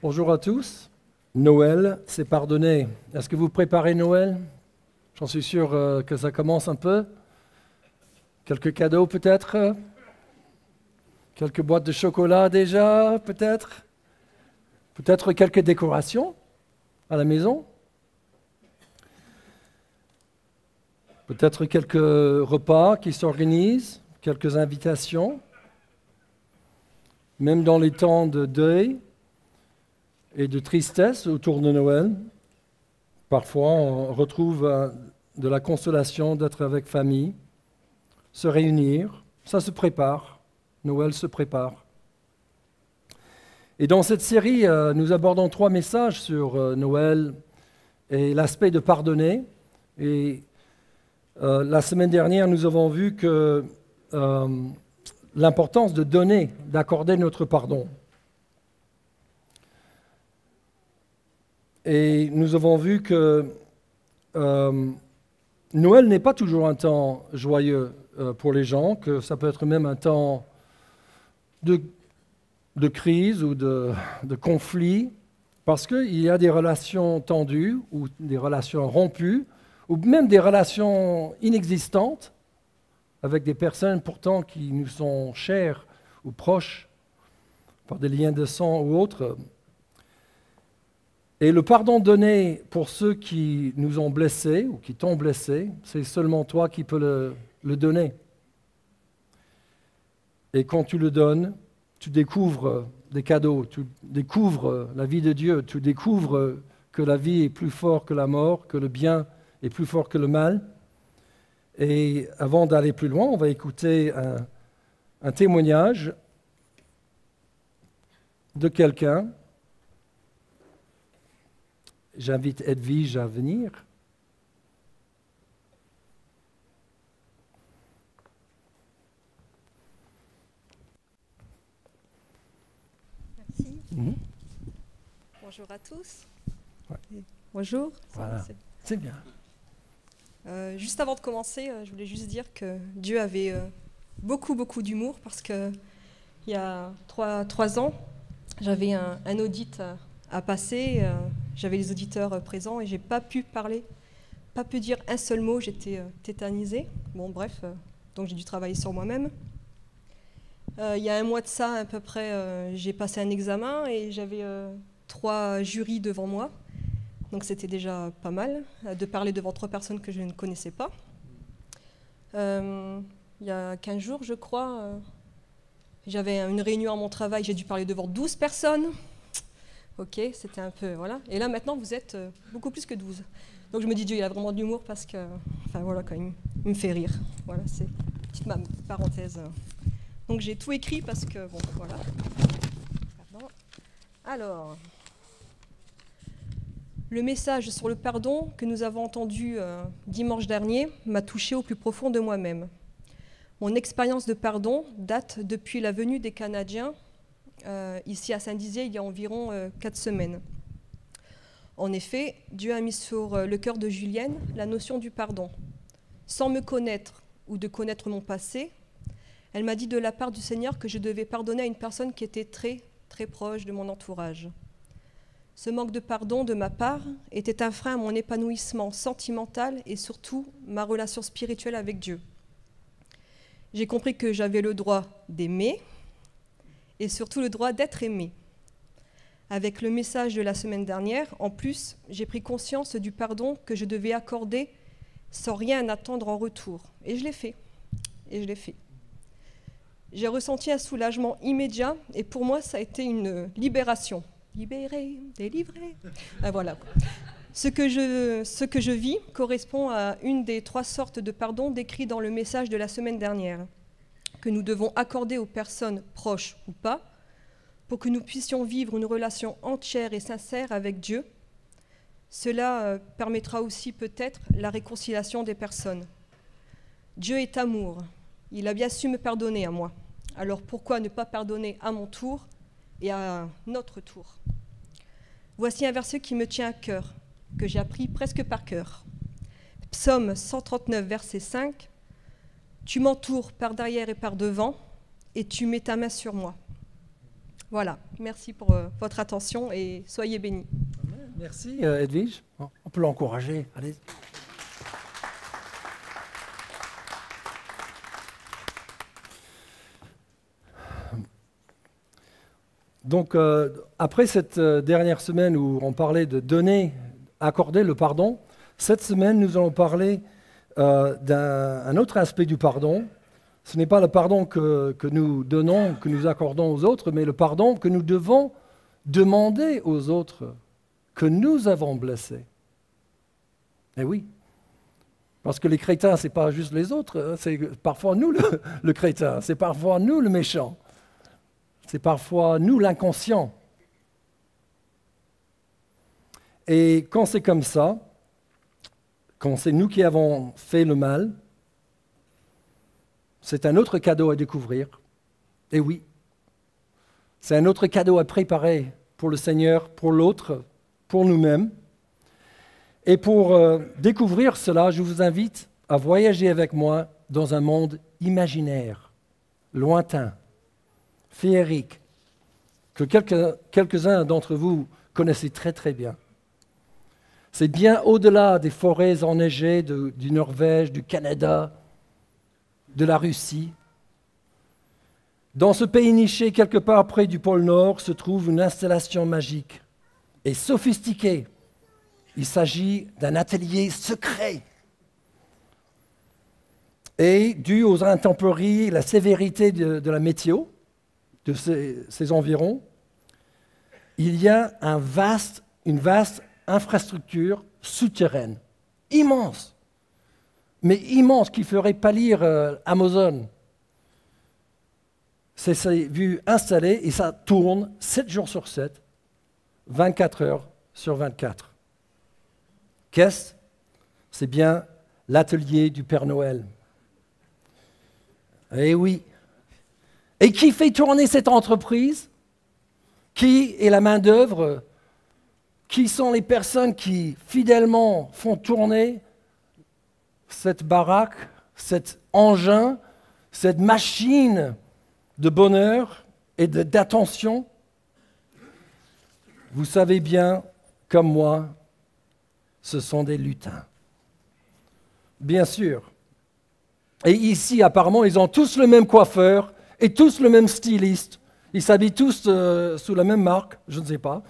Bonjour à tous. Noël, c'est pardonner. Est-ce que vous préparez Noël? J'en suis sûr que ça commence un peu. Quelques cadeaux peut-être? Quelques boîtes de chocolat déjà peut-être? Peut-être quelques décorations à la maison? Peut-être quelques repas qui s'organisent, quelques invitations. Même dans les temps de deuil et de tristesse autour de Noël, parfois on retrouve de la consolation d'être avec famille, se réunir, ça se prépare, Noël se prépare. Et dans cette série, nous abordons 3 messages sur Noël et l'aspect de pardonner. Et la semaine dernière, nous avons vu que l'importance de donner, d'accorder notre pardon. Et nous avons vu que Noël n'est pas toujours un temps joyeux pour les gens, que ça peut être même un temps de crise ou de conflit, parce qu'il y a des relations tendues ou des relations rompues, ou même des relations inexistantes avec des personnes pourtant qui nous sont chères ou proches par des liens de sang ou autres. Et le pardon donné pour ceux qui nous ont blessés ou qui t'ont blessé, c'est seulement toi qui peux le donner. Et quand tu le donnes, tu découvres des cadeaux, tu découvres la vie de Dieu, tu découvres que la vie est plus forte que la mort, que le bien est plus fort que le mal. Et avant d'aller plus loin, on va écouter un témoignage de quelqu'un. J'invite Edwige à venir. Merci. Bonjour à tous. Ouais. Bonjour. Voilà, c'est bien. Juste avant de commencer, je voulais juste dire que Dieu avait beaucoup d'humour parce qu'il y a 3 ans, j'avais un audit à passer. J'avais les auditeurs présents et j'ai pas pu parler, pas pu dire un seul mot. J'étais tétanisée. Bon, bref, donc j'ai dû travailler sur moi-même. Il y a un mois de ça, à peu près, j'ai passé un examen et j'avais 3 jurys devant moi. Donc c'était déjà pas mal de parler devant 3 personnes que je ne connaissais pas. Il y a 15 jours, je crois, j'avais une réunion à mon travail, j'ai dû parler devant 12 personnes. Ok, c'était un peu, voilà. Et là, maintenant, vous êtes beaucoup plus que 12. Donc je me dis, Dieu, il a vraiment de l'humour parce que, enfin voilà, quand même, il me fait rire. Voilà, c'est une petite parenthèse. Donc j'ai tout écrit parce que, bon, voilà. Pardon. Alors, le message sur le pardon que nous avons entendu dimanche dernier m'a touché au plus profond de moi-même. Mon expérience de pardon date depuis la venue des Canadiens ici à Saint-Dizier il y a environ 4 semaines. En effet, Dieu a mis sur le cœur de Julienne la notion du pardon. Sans me connaître ou de connaître mon passé, elle m'a dit de la part du Seigneur que je devais pardonner à une personne qui était très, très proche de mon entourage. Ce manque de pardon de ma part était un frein à mon épanouissement sentimental et surtout ma relation spirituelle avec Dieu. J'ai compris que j'avais le droit d'aimer et surtout le droit d'être aimé. Avec le message de la semaine dernière, en plus, j'ai pris conscience du pardon que je devais accorder sans rien attendre en retour. Et je l'ai fait. J'ai ressenti un soulagement immédiat et pour moi, ça a été une libération. Libéré, délivré. Ah, voilà. Ce que je vis correspond à une des 3 sortes de pardon décrits dans le message de la semaine dernière, que nous devons accorder aux personnes proches ou pas, pour que nous puissions vivre une relation entière et sincère avec Dieu. Cela permettra aussi peut-être la réconciliation des personnes. Dieu est amour. Il a bien su me pardonner à moi. Alors pourquoi ne pas pardonner à mon tour et à notre tour? Voici un verset qui me tient à cœur, que j'ai appris presque par cœur. Psaume 139, verset 5. « Tu m'entoures par derrière et par devant, et tu mets ta main sur moi. » Voilà, merci pour votre attention et soyez bénis. Merci Edwige. On peut l'encourager. Allez. Donc, après cette dernière semaine où on parlait de donner, accorder le pardon, cette semaine, nous allons parler d'un autre aspect du pardon. Ce n'est pas le pardon que nous donnons, que nous accordons aux autres, mais le pardon que nous devons demander aux autres que nous avons blessés. Eh oui, parce que les crétins, ce n'est pas juste les autres, c'est parfois nous le crétin, c'est parfois nous le méchant. C'est parfois nous l'inconscient. Et quand c'est comme ça, quand c'est nous qui avons fait le mal, c'est un autre cadeau à découvrir. Et oui, c'est un autre cadeau à préparer pour le Seigneur, pour l'autre, pour nous-mêmes. Et pour découvrir cela, je vous invite à voyager avec moi dans un monde imaginaire, lointain, féerique, que quelques-uns d'entre vous connaissez très très bien. C'est bien au-delà des forêts enneigées du Norvège, du Canada, de la Russie. Dans ce pays niché, quelque part près du pôle Nord, se trouve une installation magique et sophistiquée. Il s'agit d'un atelier secret. Et dû aux intempéries et la sévérité de la météo, de ces environs, il y a une vaste infrastructure souterraine, immense, mais immense, qui ferait pâlir Amazon. C'est vu installé et ça tourne 7 jours sur 7, 24 heures sur 24. Qu'est-ce ? C'est bien l'atelier du Père Noël. Eh oui. Et qui fait tourner cette entreprise ? Qui est la main-d'œuvre ? Qui sont les personnes qui fidèlement font tourner cette baraque, cet engin, cette machine de bonheur et d'attention ? Vous savez bien, comme moi, ce sont des lutins. Bien sûr. Et ici, apparemment, ils ont tous le même coiffeur et tous le même styliste. Ils s'habillent tous sous la même marque, je ne sais pas,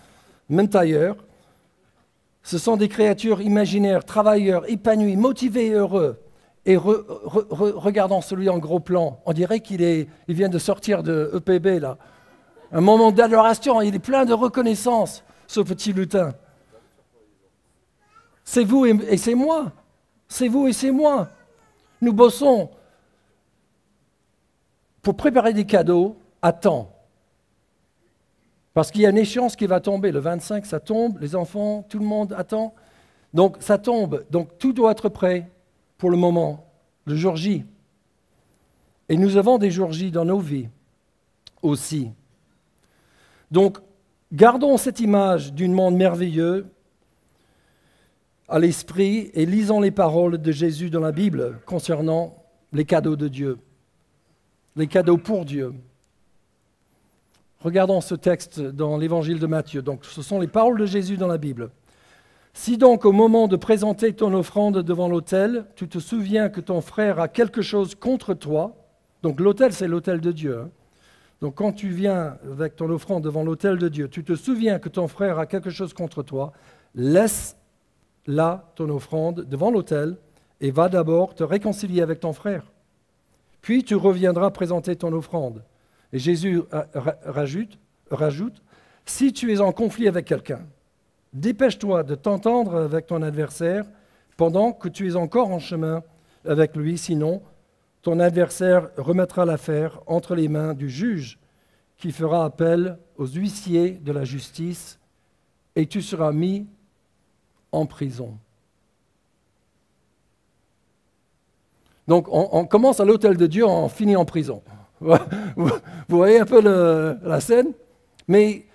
même tailleur. Ce sont des créatures imaginaires, travailleurs, épanouis, motivés et heureux. Et regardons celui en gros plan. On dirait il vient de sortir de EPB, là. Un moment d'adoration, il est plein de reconnaissance, ce petit lutin. C'est vous et c'est moi. C'est vous et c'est moi. Nous bossons pour préparer des cadeaux à temps. Parce qu'il y a une échéance qui va tomber. Le 25, ça tombe. Les enfants, tout le monde attend. Donc, ça tombe. Donc, tout doit être prêt pour le moment, le jour J. Et nous avons des jours J dans nos vies aussi. Donc, gardons cette image d'un monde merveilleux à l'esprit et lisons les paroles de Jésus dans la Bible concernant les cadeaux de Dieu, les cadeaux pour Dieu. Regardons ce texte dans l'évangile de Matthieu. Donc, ce sont les paroles de Jésus dans la Bible. Si donc au moment de présenter ton offrande devant l'autel, tu te souviens que ton frère a quelque chose contre toi, donc l'autel c'est l'autel de Dieu, hein. Donc quand tu viens avec ton offrande devant l'autel de Dieu, tu te souviens que ton frère a quelque chose contre toi, laisse là ton offrande devant l'autel et va d'abord te réconcilier avec ton frère. Puis tu reviendras présenter ton offrande. Et Jésus rajoute, si tu es en conflit avec quelqu'un, dépêche-toi de t'entendre avec ton adversaire pendant que tu es encore en chemin avec lui, sinon ton adversaire remettra l'affaire entre les mains du juge qui fera appel aux huissiers de la justice et tu seras mis en prison. Donc on commence à l'autel de Dieu, on finit en prison. Vous voyez un peu la scène ? Mais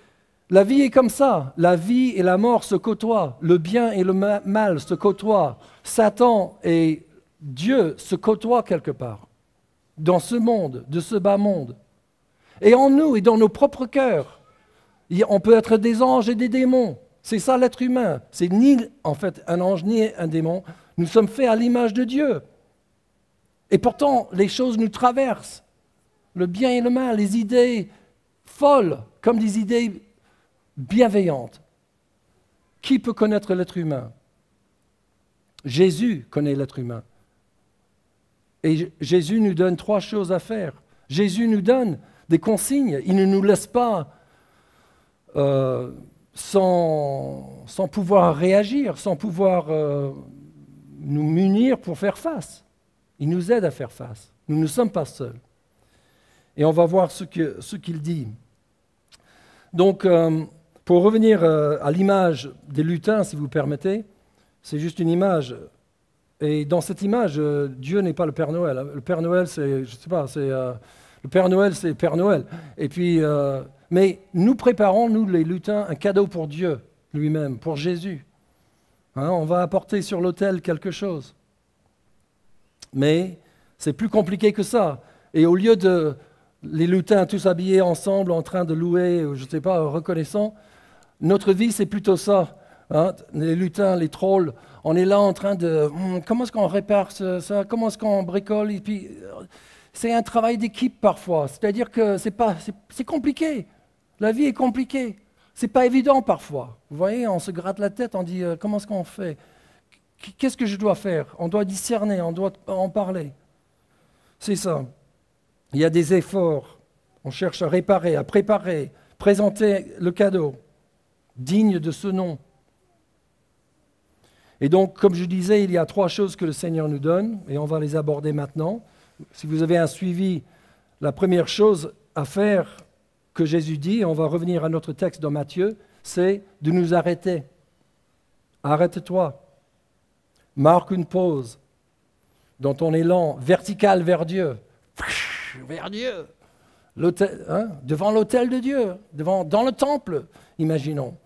la vie est comme ça. La vie et la mort se côtoient. Le bien et le mal se côtoient. Satan et Dieu se côtoient quelque part. Dans ce monde, de ce bas monde. et en nous et dans nos propres cœurs. On peut être des anges et des démons. C'est ça l'être humain. C'est ni en fait un ange ni un démon. Nous sommes faits à l'image de Dieu. Et pourtant, les choses nous traversent. Le bien et le mal, les idées folles comme des idées bienveillantes. Qui peut connaître l'être humain? Jésus connaît l'être humain. Et Jésus nous donne 3 choses à faire. Jésus nous donne des consignes. Il ne nous laisse pas sans pouvoir réagir, sans pouvoir nous munir pour faire face. Il nous aide à faire face. Nous ne sommes pas seuls. Et on va voir ce qu'il dit. Donc, pour revenir à l'image des lutins, si vous permettez, c'est juste une image. Et dans cette image, Dieu n'est pas le Père Noël. Le Père Noël, c'est, je sais pas, le Père Noël, c'est Père Noël. Et puis, mais nous préparons, nous les lutins, un cadeau pour Dieu lui-même, pour Jésus. Hein, on va apporter sur l'autel quelque chose. Mais c'est plus compliqué que ça. Et au lieu de les lutins tous habillés ensemble, en train de louer, je ne sais pas, reconnaissant, notre vie, c'est plutôt ça. Hein, les lutins, les trolls, on est là en train de... comment est-ce qu'on répare ça? Comment est-ce qu'on bricole? Et puis, c'est un travail d'équipe parfois. C'est-à-dire que c'est compliqué. La vie est compliquée. C'est pas évident parfois. Vous voyez, on se gratte la tête, on dit comment est-ce qu'on fait? Qu'est-ce que je dois faire? On doit discerner, on doit en parler. C'est ça. Il y a des efforts. On cherche à réparer, à préparer, présenter le cadeau digne de ce nom. Et donc, comme je disais, il y a 3 choses que le Seigneur nous donne, et on va les aborder maintenant. Si vous avez un suivi, la première chose à faire que Jésus dit, et on va revenir à notre texte dans Matthieu, c'est de nous arrêter. Arrête-toi. Marque une pause dans ton élan vertical vers Dieu. Vers Dieu. Devant l'autel de Dieu, dans le temple, imaginons.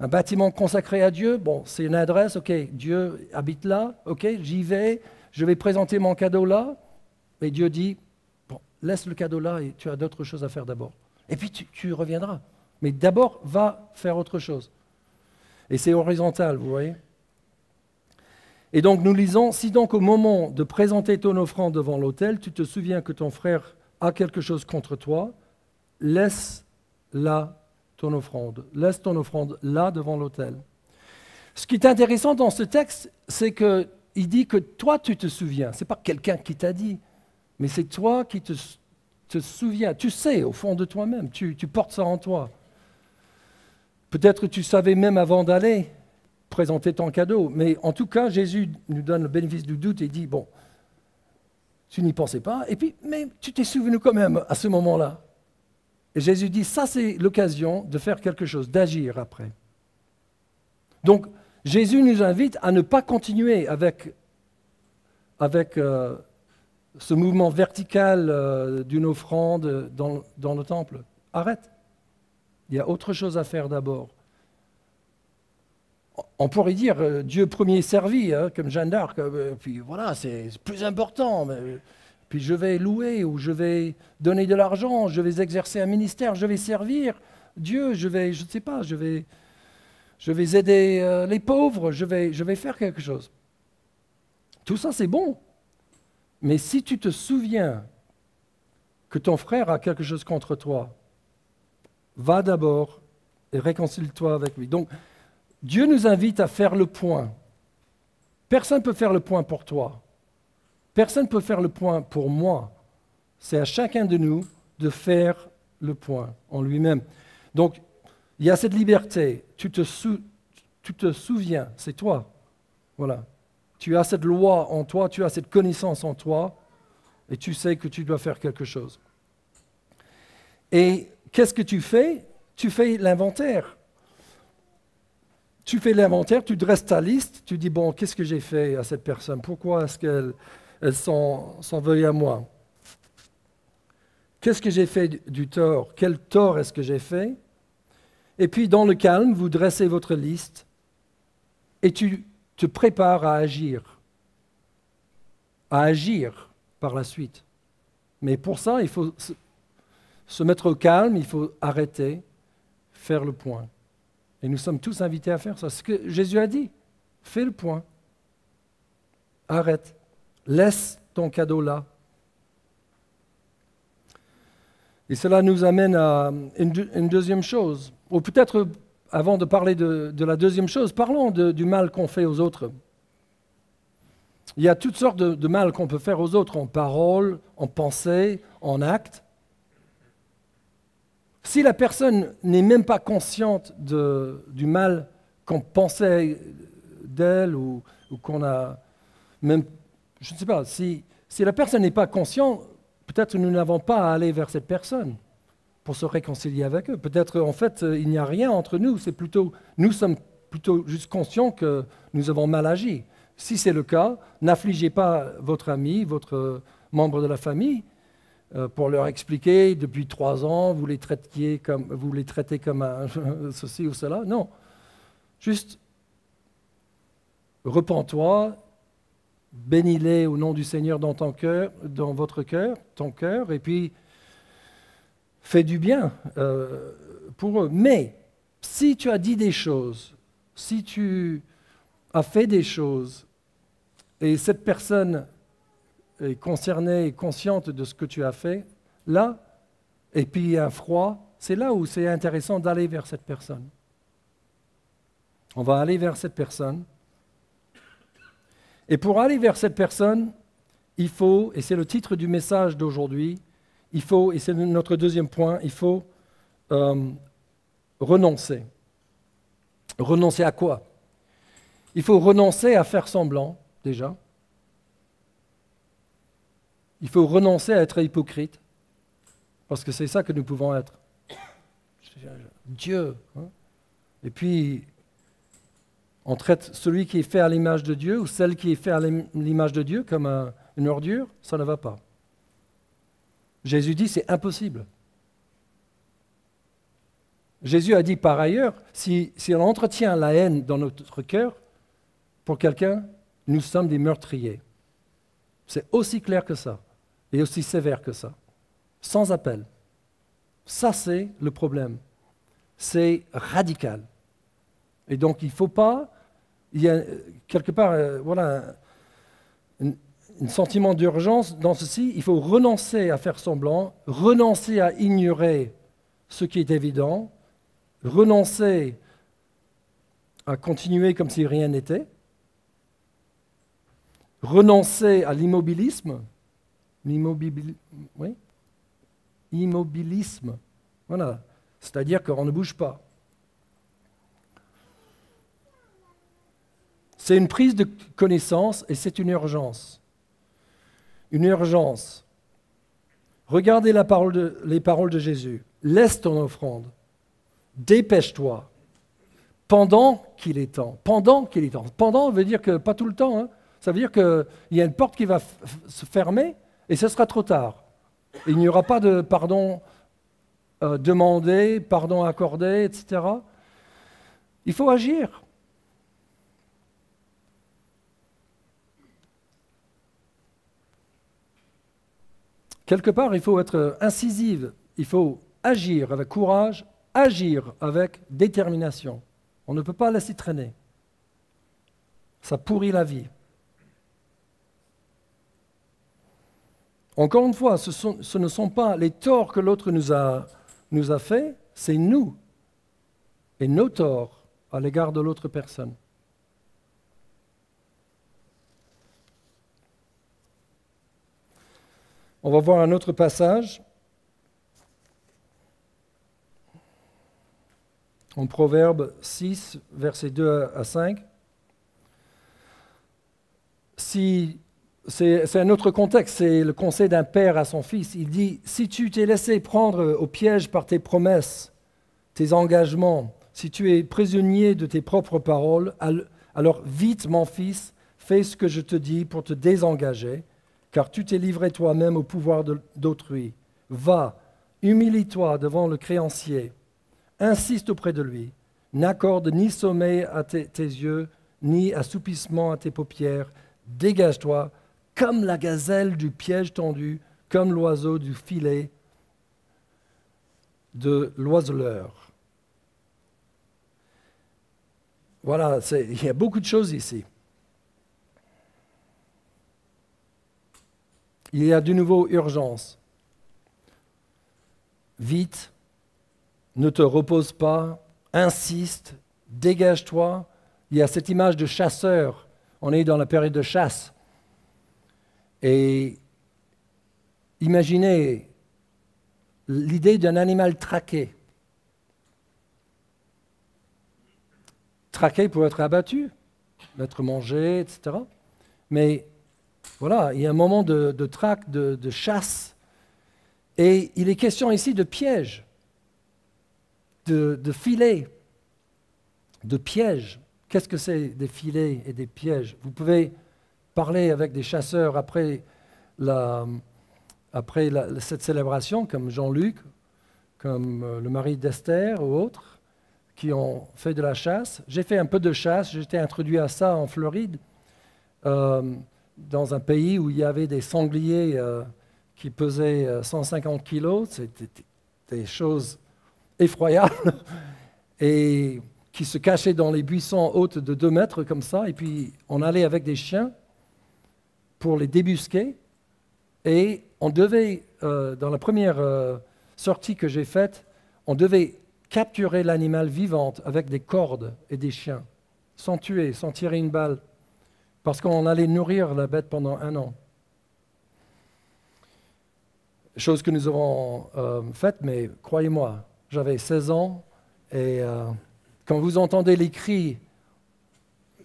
Un bâtiment consacré à Dieu, bon, c'est une adresse, ok, Dieu habite là, ok, j'y vais, je vais présenter mon cadeau là, et Dieu dit, bon, laisse le cadeau là et tu as d'autres choses à faire d'abord. Et puis tu reviendras. Mais d'abord, va faire autre chose. Et c'est horizontal, vous voyez. Et donc nous lisons, si donc au moment de présenter ton offrande devant l'autel, tu te souviens que ton frère a quelque chose contre toi, laisse là ton offrande. Laisse ton offrande là devant l'autel. Ce qui est intéressant dans ce texte, c'est qu'il dit que toi tu te souviens. Ce n'est pas quelqu'un qui t'a dit, mais c'est toi qui te souviens. Tu sais au fond de toi-même, tu portes ça en toi. Peut-être tu savais même avant d'aller présenter ton cadeau, mais en tout cas Jésus nous donne le bénéfice du doute et dit, bon, tu n'y pensais pas, et puis, mais tu t'es souvenu quand même à ce moment-là. Et Jésus dit, ça c'est l'occasion de faire quelque chose, d'agir après. Donc, Jésus nous invite à ne pas continuer avec ce mouvement vertical d'une offrande dans le temple. Arrête. Il y a autre chose à faire d'abord. On pourrait dire Dieu premier servi, hein, comme Jeanne d'Arc, puis voilà, c'est plus important. Puis je vais louer ou je vais donner de l'argent, je vais exercer un ministère, je vais servir Dieu, je ne sais pas, je vais aider les pauvres, je vais faire quelque chose. Tout ça, c'est bon. Mais si tu te souviens que ton frère a quelque chose contre toi, va d'abord et réconcilie-toi avec lui. Donc, Dieu nous invite à faire le point. Personne ne peut faire le point pour toi. Personne ne peut faire le point pour moi. C'est à chacun de nous de faire le point en lui-même. Donc, il y a cette liberté. Tu te souviens, c'est toi. Voilà. Tu as cette loi en toi, tu as cette connaissance en toi, et tu sais que tu dois faire quelque chose. Et qu'est-ce que tu fais? Tu fais l'inventaire. Tu fais l'inventaire, tu dresses ta liste, tu dis, bon, qu'est-ce que j'ai fait à cette personne? Pourquoi est-ce qu'elle s'en veuille à moi? Qu'est-ce que j'ai fait du tort? Quel tort est-ce que j'ai fait? Et puis, dans le calme, vous dressez votre liste et tu te prépares à agir par la suite. Mais pour ça, il faut se mettre au calme, il faut arrêter, faire le point. Et nous sommes tous invités à faire ça. C'est ce que Jésus a dit. Fais le point. Arrête. Laisse ton cadeau là. Et cela nous amène à une deuxième chose. Ou peut-être, avant de parler de la deuxième chose, parlons du mal qu'on fait aux autres. Il y a toutes sortes de mal qu'on peut faire aux autres, en parole, en pensée, en acte. Si la personne n'est même pas consciente du mal qu'on pensait d'elle ou qu'on a même, je ne sais pas, si la personne n'est pas consciente, peut-être nous n'avons pas à aller vers cette personne pour se réconcilier avec eux. Peut-être en fait il n'y a rien entre nous, nous sommes plutôt juste conscients que nous avons mal agi. Si c'est le cas, n'affligez pas votre ami, votre membre de la famille, pour leur expliquer depuis 3 ans, vous les traitez comme ceci ou cela. Non, juste repens-toi, bénis-les au nom du Seigneur dans ton cœur, dans votre cœur, ton cœur, et puis fais du bien pour eux. Mais si tu as dit des choses, si tu as fait des choses, et cette personne est concernée et consciente de ce que tu as fait, là, et puis il y a un froid, c'est là où c'est intéressant d'aller vers cette personne. On va aller vers cette personne. Et pour aller vers cette personne, il faut, et c'est le titre du message d'aujourd'hui, il faut, et c'est notre deuxième point, il faut renoncer. Renoncer à quoi? Il faut renoncer à faire semblant, déjà. Il faut renoncer à être hypocrite, parce que c'est ça que nous pouvons être. Dieu. Hein? Et puis, on traite celui qui est fait à l'image de Dieu ou celle qui est fait à l'image de Dieu comme une ordure, ça ne va pas. Jésus dit c'est impossible. Jésus a dit par ailleurs, si on entretient la haine dans notre cœur, pour quelqu'un, nous sommes des meurtriers. C'est aussi clair que ça, et aussi sévère que ça, sans appel. Ça, c'est le problème. C'est radical. Et donc, il ne faut pas, il y a quelque part, un sentiment d'urgence dans ceci. Il faut renoncer à faire semblant, renoncer à ignorer ce qui est évident, renoncer à continuer comme si rien n'était, renoncer à l'immobilisme, immobilisme, voilà, c'est-à-dire qu'on ne bouge pas. C'est une prise de connaissance et c'est une urgence. Une urgence. Regardez les paroles de Jésus. Laisse ton offrande. Dépêche-toi. Pendant qu'il est temps. Pendant qu'il est temps. Pendant veut dire que pas tout le temps. Hein. Ça veut dire qu'il y a une porte qui va se fermer et ce sera trop tard. Il n'y aura pas de pardon demandé, pardon accordé, etc. Il faut agir. Quelque part, il faut être incisive, il faut agir avec courage, agir avec détermination. On ne peut pas laisser traîner. Ça pourrit la vie. Encore une fois, ce ne sont pas les torts que l'autre nous a faits, c'est nous et nos torts à l'égard de l'autre personne. On va voir un autre passage en Proverbe 6, versets 2 à 5. C'est un autre contexte, c'est le conseil d'un père à son fils. Il dit, si tu t'es laissé prendre au piège par tes promesses, tes engagements, si tu es prisonnier de tes propres paroles, alors vite, mon fils, fais ce que je te dis pour te désengager, car tu t'es livré toi-même au pouvoir d'autrui. Va, humilie-toi devant le créancier, insiste auprès de lui, n'accorde ni sommeil à tes yeux, ni assoupissement à tes paupières, dégage-toi, comme la gazelle du piège tendu, comme l'oiseau du filet de l'oiseleur. Voilà, il y a beaucoup de choses ici. Il y a de nouveau urgence. Vite, ne te repose pas, insiste, dégage-toi. Il y a cette image de chasseur. On est dans la période de chasse. Et imaginez l'idée d'un animal traqué. Traqué pour être abattu, être mangé, etc. Mais voilà, il y a un moment de traque, de chasse. Et il est question ici de piège, de filets, de pièges. Qu'est-ce que c'est des filets et des pièges? Vous pouvez parler avec des chasseurs après cette célébration, comme Jean-Luc, comme le mari d'Esther ou autres, qui ont fait de la chasse. J'ai fait un peu de chasse, j'ai été introduit à ça en Floride, dans un pays où il y avait des sangliers qui pesaient 150 kilos. C'était des choses effroyables, et qui se cachaient dans les buissons hautes de 2 mètres comme ça, et puis on allait avec des chiens pour les débusquer, et on devait, dans la première sortie que j'ai faite, on devait capturer l'animal vivant avec des cordes et des chiens, sans tuer, sans tirer une balle, parce qu'on allait nourrir la bête pendant 1 an. Chose que nous avons faite, mais croyez-moi, j'avais 16 ans, et quand vous entendez les cris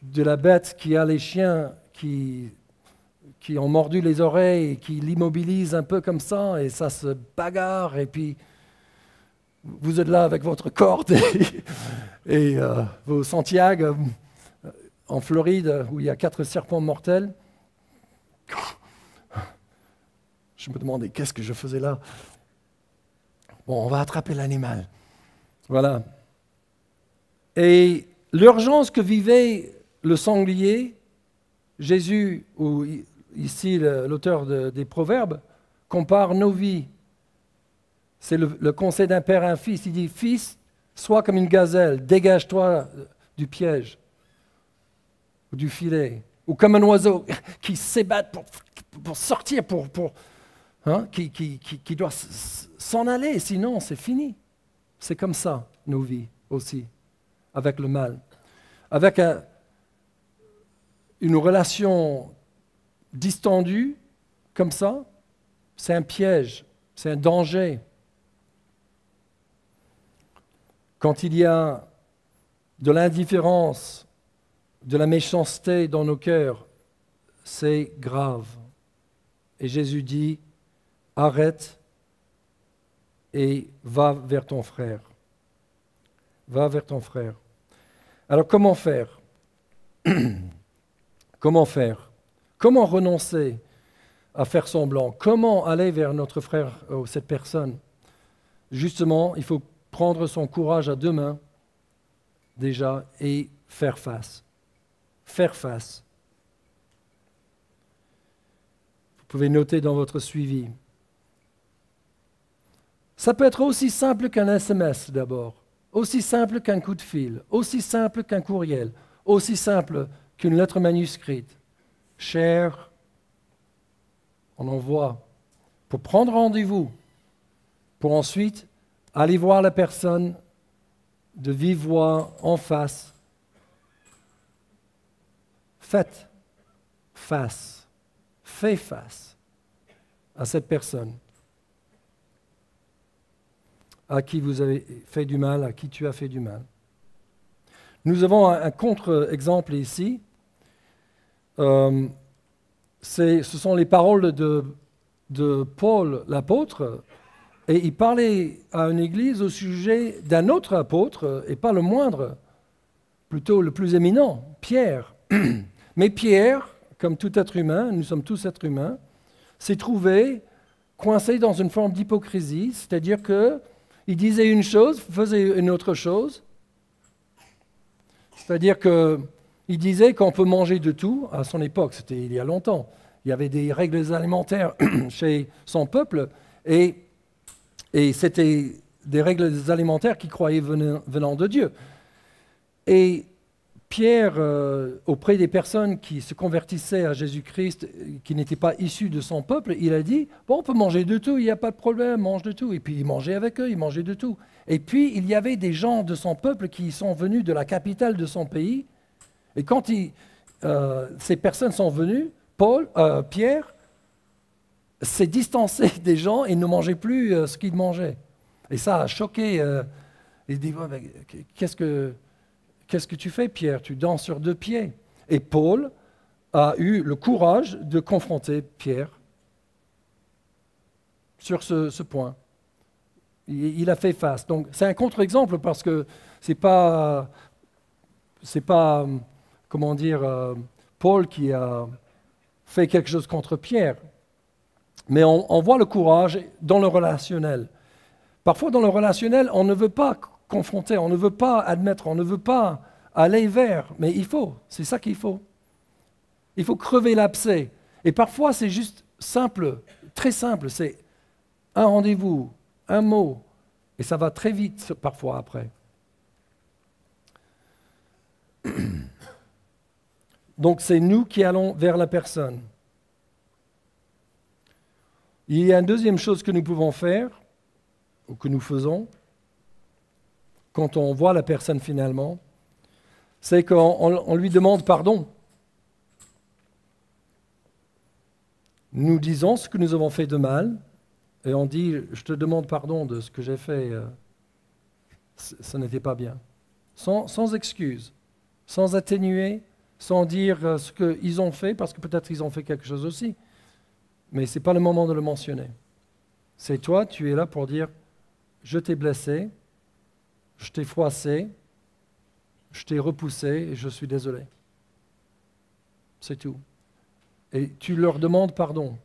de la bête qui a les chiens qui ont mordu les oreilles et qui l'immobilisent un peu comme ça, et ça se bagarre, et puis vous êtes là avec votre corde et vos Santiago en Floride, où il y a 4 serpents mortels. Je me demandais qu'est-ce que je faisais là. Bon, on va attraper l'animal. Voilà. Et l'urgence que vivait le sanglier, Jésus, ou ici l'auteur des Proverbes, compare nos vies. C'est le conseil d'un père à un fils. Il dit, fils, sois comme une gazelle, dégage-toi du piège, ou du filet, ou comme un oiseau qui s'ébatte pour sortir, qui doit s'en aller, sinon c'est fini. C'est comme ça, nos vies aussi, avec le mal. Avec une relation distendue, comme ça, c'est un piège, c'est un danger. Quand il y a de l'indifférence, de la méchanceté dans nos cœurs, c'est grave. Et Jésus dit, arrête et va vers ton frère. Va vers ton frère. Alors comment faire? Comment faire? Comment renoncer à faire semblant? Comment aller vers notre frère ou cette personne? Justement, il faut prendre son courage à 2 mains, déjà, et faire face. Faire face. Vous pouvez noter dans votre suivi. Ça peut être aussi simple qu'un SMS d'abord, aussi simple qu'un coup de fil, aussi simple qu'un courriel, aussi simple qu'une lettre manuscrite. Cher, on envoie pour prendre rendez-vous, pour ensuite aller voir la personne de vive voix en face. Faites face, fais face à cette personne à qui vous avez fait du mal, à qui tu as fait du mal. Nous avons un contre-exemple ici. Ce sont les paroles de Paul, l'apôtre, et il parlait à une église au sujet d'un autre apôtre, et pas le moindre, plutôt le plus éminent, Pierre. Mais Pierre, comme tout être humain, nous sommes tous êtres humains, s'est trouvé coincé dans une forme d'hypocrisie, c'est-à-dire qu'il disait une chose, faisait une autre chose. C'est-à-dire qu'il disait qu'on peut manger de tout. À son époque, c'était il y a longtemps. Il y avait des règles alimentaires chez son peuple, et c'était des règles alimentaires qu'il croyait venant de Dieu. Et Pierre, auprès des personnes qui se convertissaient à Jésus-Christ, qui n'étaient pas issues de son peuple, il a dit, bon, on peut manger de tout, il n'y a pas de problème, mange de tout. Et puis il mangeait avec eux, il mangeait de tout. Et puis il y avait des gens de son peuple qui sont venus de la capitale de son pays. Et quand ces personnes sont venues, Pierre s'est distancé des gens et ne mangeait plus ce qu'ils mangeaient. Et ça a choqué. Il dit, ouais, qu'est-ce que tu fais, Pierre? Tu danses sur 2 pieds. Et Paul a eu le courage de confronter Pierre sur ce point. Il a fait face. Donc c'est un contre-exemple parce que c'est pas comment dire, Paul qui a fait quelque chose contre Pierre. Mais on voit le courage dans le relationnel. Parfois, dans le relationnel, on ne veut pas confronter, on ne veut pas admettre, on ne veut pas aller vers, mais il faut, c'est ça qu'il faut. Il faut crever l'abcès. Et parfois, c'est juste simple, très simple, c'est un rendez-vous, un mot, et ça va très vite parfois après. Donc c'est nous qui allons vers la personne. Il y a une deuxième chose que nous pouvons faire, ou que nous faisons, quand on voit la personne finalement, c'est qu'on lui demande pardon. Nous disons ce que nous avons fait de mal, et on dit, je te demande pardon de ce que j'ai fait, ça n'était pas bien. Sans excuse, sans atténuer, sans dire ce qu'ils ont fait, parce que peut-être ils ont fait quelque chose aussi. Mais ce n'est pas le moment de le mentionner. C'est toi, tu es là pour dire, je t'ai blessé, je t'ai froissé, je t'ai repoussé et je suis désolé. C'est tout. Et tu leur demandes pardon.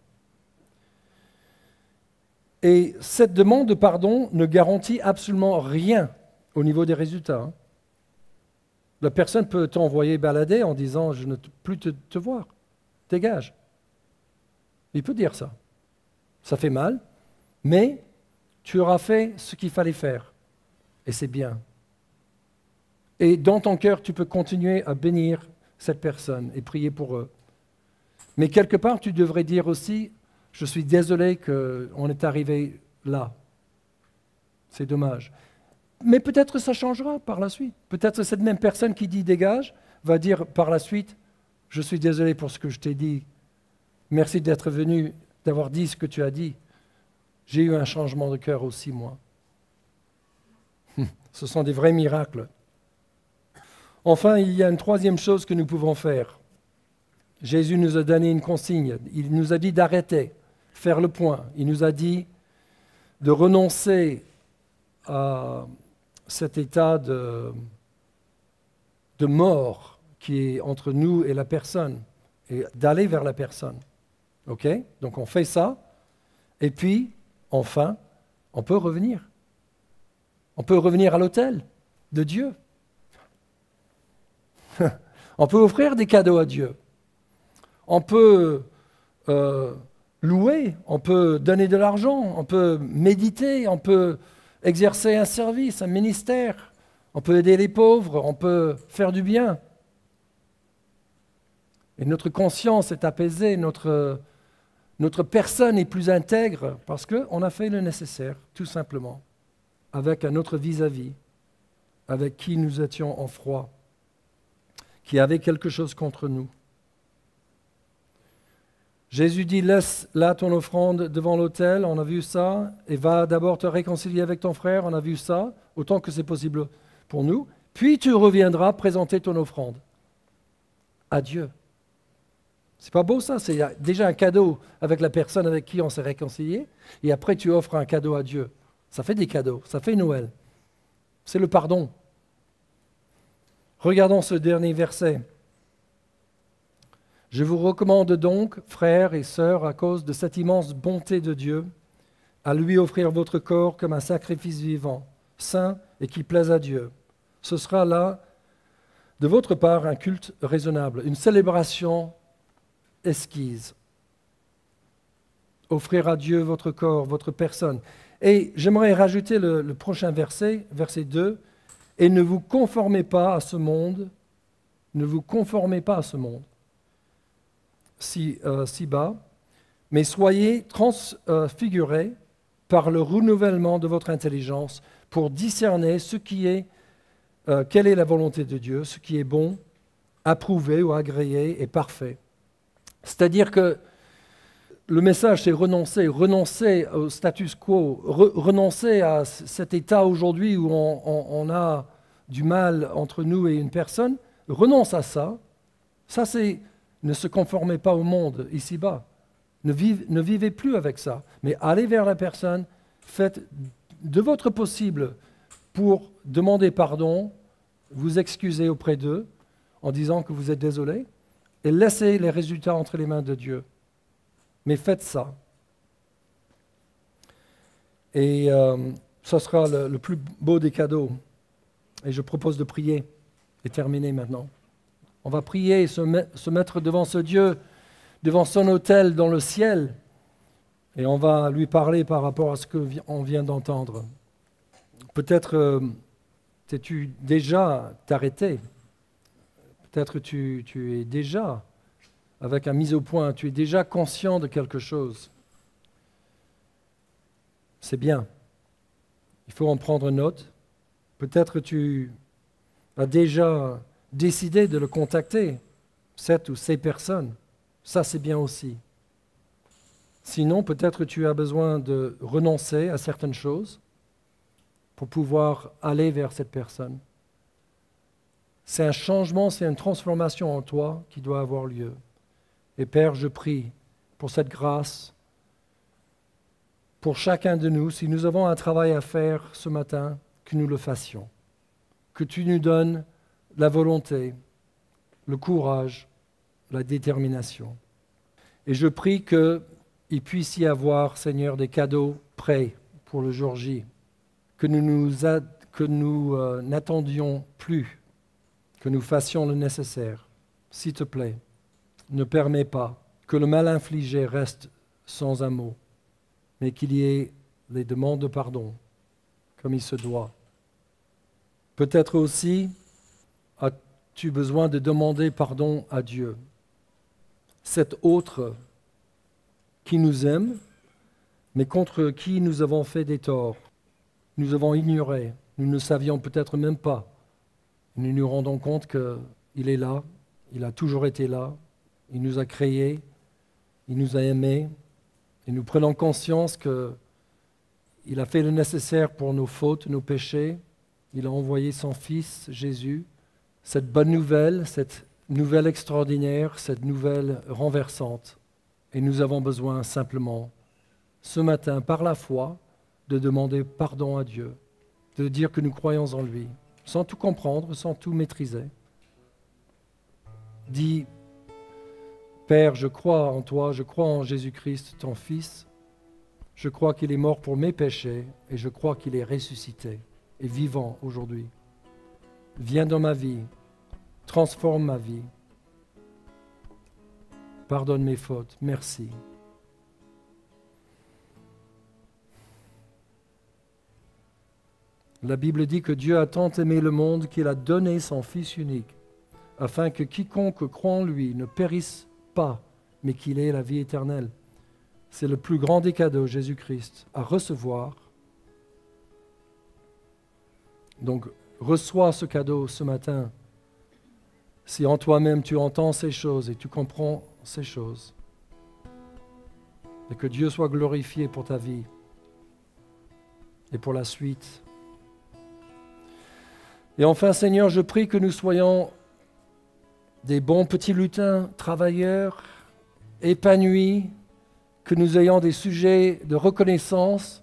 Et cette demande de pardon ne garantit absolument rien au niveau des résultats. La personne peut t'envoyer balader en disant « je ne veux plus te voir, dégage ». Il peut dire ça. Ça fait mal, mais tu auras fait ce qu'il fallait faire. Et c'est bien. Et dans ton cœur, tu peux continuer à bénir cette personne et prier pour eux. Mais quelque part, tu devrais dire aussi « je suis désolé qu'on est arrivé là. C'est dommage ». Mais peut-être ça changera par la suite. Peut-être cette même personne qui dit « dégage » va dire par la suite « je suis désolé pour ce que je t'ai dit. Merci d'être venu, d'avoir dit ce que tu as dit. J'ai eu un changement de cœur aussi, moi. » Ce sont des vrais miracles. Enfin, il y a une troisième chose que nous pouvons faire. Jésus nous a donné une consigne. Il nous a dit d'arrêter, faire le point. Il nous a dit de renoncer à cet état de mort qui est entre nous et la personne et d'aller vers la personne. OK? Donc on fait ça. Et puis, enfin, on peut revenir. On peut revenir à l'autel de Dieu. On peut offrir des cadeaux à Dieu. On peut louer, on peut donner de l'argent, on peut méditer, on peut exercer un service, un ministère, on peut aider les pauvres, on peut faire du bien. Et notre conscience est apaisée, notre personne est plus intègre parce qu'on a fait le nécessaire, tout simplement, avec un autre vis-à-vis, avec qui nous étions en froid, qui avait quelque chose contre nous. Jésus dit, laisse là ton offrande devant l'autel, on a vu ça, et va d'abord te réconcilier avec ton frère, on a vu ça, autant que c'est possible pour nous, puis tu reviendras présenter ton offrande à Dieu. C'est pas beau ça, c'est déjà un cadeau avec la personne avec qui on s'est réconcilié, et après tu offres un cadeau à Dieu. Ça fait des cadeaux, ça fait Noël. C'est le pardon. Regardons ce dernier verset. Je vous recommande donc, frères et sœurs, à cause de cette immense bonté de Dieu, à lui offrir votre corps comme un sacrifice vivant, saint et qui plaise à Dieu. Ce sera là, de votre part, un culte raisonnable, une célébration esquisse. Offrir à Dieu votre corps, votre personne. Et j'aimerais rajouter le prochain verset, verset 2, « Et ne vous conformez pas à ce monde, ne vous conformez pas à ce monde, si bas, mais soyez transfigurés par le renouvellement de votre intelligence pour discerner quelle est la volonté de Dieu, ce qui est bon, approuvé ou agréé et parfait. » C'est-à-dire que le message, c'est renoncer au status quo, renoncer à cet état aujourd'hui où on a du mal entre nous et une personne. Renonce à ça. Ça, c'est ne se conformez pas au monde ici-bas. Ne vivez plus avec ça, mais allez vers la personne, faites de votre possible pour demander pardon, vous excuser auprès d'eux en disant que vous êtes désolé et laissez les résultats entre les mains de Dieu. Mais faites ça. Et ce sera le plus beau des cadeaux. Et je propose de prier et terminer maintenant. On va prier et se mettre devant ce Dieu, devant son autel dans le ciel. Et on va lui parler par rapport à ce qu'on vient d'entendre. Peut-être t'es-tu déjà t'arrêté. Peut-être tu es déjà avec un mise au point, tu es déjà conscient de quelque chose. C'est bien. Il faut en prendre note. Peut-être tu as déjà décidé de le contacter, cette ou ces personnes. Ça, c'est bien aussi. Sinon, peut-être tu as besoin de renoncer à certaines choses pour pouvoir aller vers cette personne. C'est un changement, c'est une transformation en toi qui doit avoir lieu. Et Père, je prie pour cette grâce, pour chacun de nous, si nous avons un travail à faire ce matin, que nous le fassions. Que tu nous donnes la volonté, le courage, la détermination. Et je prie qu'il puisse y avoir, Seigneur, des cadeaux prêts pour le jour J, que nous n'attendions plus, que nous fassions le nécessaire. S'il te plaît, ne permets pas que le mal infligé reste sans un mot, mais qu'il y ait les demandes de pardon, comme il se doit. Peut-être aussi as-tu besoin de demander pardon à Dieu, cet autre qui nous aime, mais contre qui nous avons fait des torts. Nous avons ignoré, nous ne savions peut-être même pas. Nous nous rendons compte qu'il est là, il a toujours été là, il nous a créés, il nous a aimés, et nous prenons conscience qu'il a fait le nécessaire pour nos fautes, nos péchés. Il a envoyé son Fils, Jésus, cette bonne nouvelle, cette nouvelle extraordinaire, cette nouvelle renversante. Et nous avons besoin simplement, ce matin, par la foi, de demander pardon à Dieu, de dire que nous croyons en lui, sans tout comprendre, sans tout maîtriser. Dis, Père, je crois en toi, je crois en Jésus-Christ, ton Fils. Je crois qu'il est mort pour mes péchés et je crois qu'il est ressuscité et vivant aujourd'hui. Viens dans ma vie, transforme ma vie. Pardonne mes fautes, merci. La Bible dit que Dieu a tant aimé le monde qu'il a donné son Fils unique, afin que quiconque croit en lui ne périsse pas, mais qu'il ait la vie éternelle. C'est le plus grand des cadeaux, Jésus-Christ, à recevoir. Donc, reçois ce cadeau ce matin. Si en toi-même tu entends ces choses et tu comprends ces choses, et que Dieu soit glorifié pour ta vie et pour la suite. Et enfin, Seigneur, je prie que nous soyons des bons petits lutins, travailleurs, épanouis, que nous ayons des sujets de reconnaissance,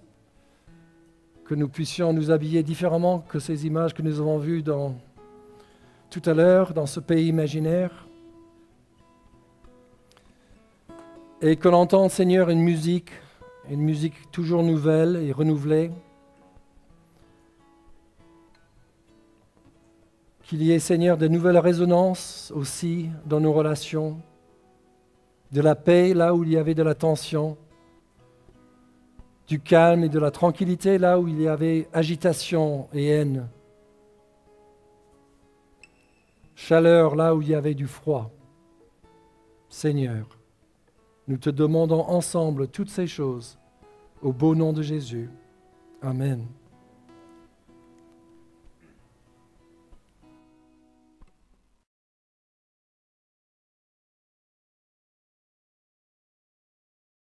que nous puissions nous habiller différemment que ces images que nous avons vues tout à l'heure dans ce pays imaginaire. Et que l'on entende, Seigneur, une musique toujours nouvelle et renouvelée. Qu'il y ait, Seigneur, de nouvelles résonances aussi dans nos relations, de la paix là où il y avait de la tension, du calme et de la tranquillité là où il y avait agitation et haine. Chaleur là où il y avait du froid. Seigneur, nous te demandons ensemble toutes ces choses au beau nom de Jésus. Amen.